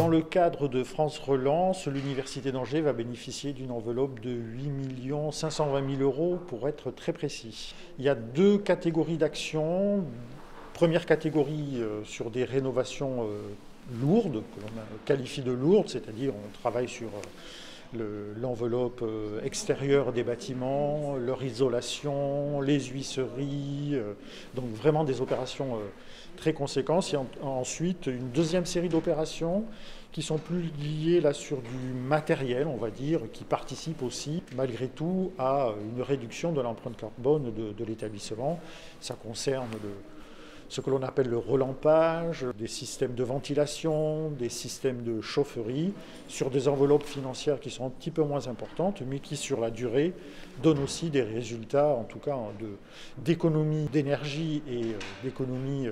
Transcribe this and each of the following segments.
Dans le cadre de France Relance, l'Université d'Angers va bénéficier d'une enveloppe de 8 520 000 € pour être très précis. Il y a deux catégories d'actions. Première catégorie sur des rénovations lourdes, que l'on qualifie de lourdes, c'est-à-dire on travaille sur l'enveloppe extérieure des bâtiments, leur isolation, les huisseries, donc vraiment des opérations très conséquentes. Il y a ensuite une deuxième série d'opérations qui sont plus liées là sur du matériel, on va dire, qui participent aussi malgré tout à une réduction de l'empreinte carbone de l'établissement. Ça concerne ce que l'on appelle le relampage, des systèmes de ventilation, des systèmes de chaufferie, sur des enveloppes financières qui sont un petit peu moins importantes, mais qui sur la durée donnent aussi des résultats, en tout cas d'économie d'énergie et d'économie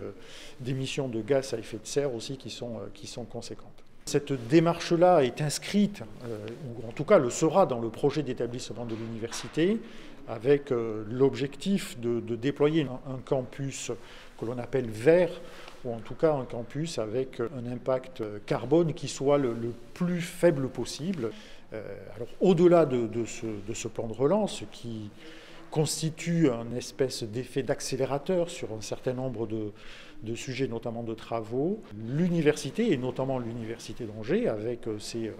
d'émissions de gaz à effet de serre aussi qui sont conséquentes. Cette démarche-là est inscrite, ou en tout cas le sera dans le projet d'établissement de l'université, avec l'objectif de déployer un campus que l'on appelle vert, ou en tout cas un campus avec un impact carbone qui soit le plus faible possible. Alors au-delà de ce plan de relance qui constitue un espèce d'effet d'accélérateur sur un certain nombre de sujets, notamment de travaux, l'université, et notamment l'Université d'Angers, avec ses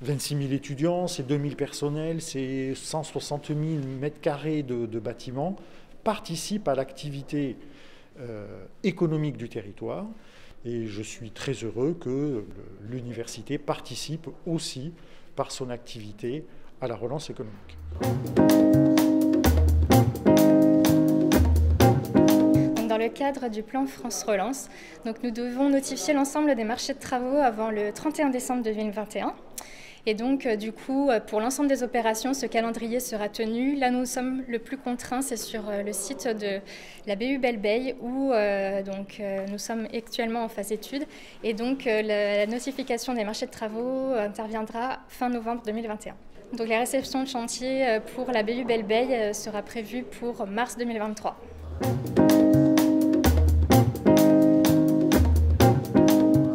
26 000 étudiants, ses 2 000 personnels, ses 160 000 mètres carrés de bâtiments, participe à l'activité économique du territoire. Et je suis très heureux que l'université participe aussi par son activité à la relance économique. Dans le cadre du plan France Relance, donc nous devons notifier l'ensemble des marchés de travaux avant le 31 décembre 2021. Et donc, du coup, pour l'ensemble des opérations, ce calendrier sera tenu. Là, nous sommes le plus contraints, c'est sur le site de la BU Belle-Beille, où nous sommes actuellement en phase d'étude. Et donc, la notification des marchés de travaux interviendra fin novembre 2021. Donc, la réception de chantier pour la BU Belle-Beille sera prévue pour mars 2023.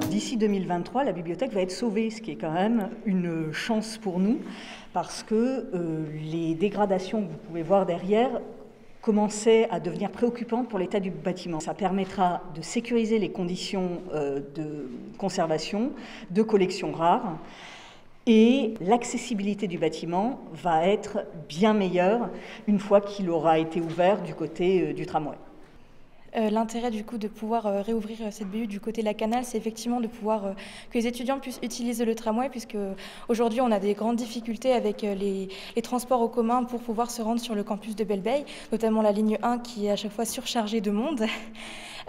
D'ici 2023, la bibliothèque va être sauvée, ce qui est quand même une chance pour nous, parce que les dégradations que vous pouvez voir derrière commençaient à devenir préoccupantes pour l'état du bâtiment. Ça permettra de sécuriser les conditions de conservation de collections rares, et l'accessibilité du bâtiment va être bien meilleure une fois qu'il aura été ouvert du côté du tramway. L'intérêt du coup de pouvoir réouvrir cette BU du côté de la Canale, c'est effectivement de pouvoir que les étudiants puissent utiliser le tramway, puisque aujourd'hui on a des grandes difficultés avec les transports en commun pour pouvoir se rendre sur le campus de Belle-Beille, notamment la ligne 1 qui est à chaque fois surchargée de monde.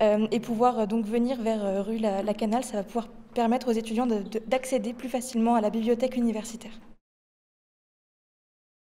Et pouvoir donc venir vers rue la Canale, ça va pouvoir permettre aux étudiants d'accéder plus facilement à la bibliothèque universitaire.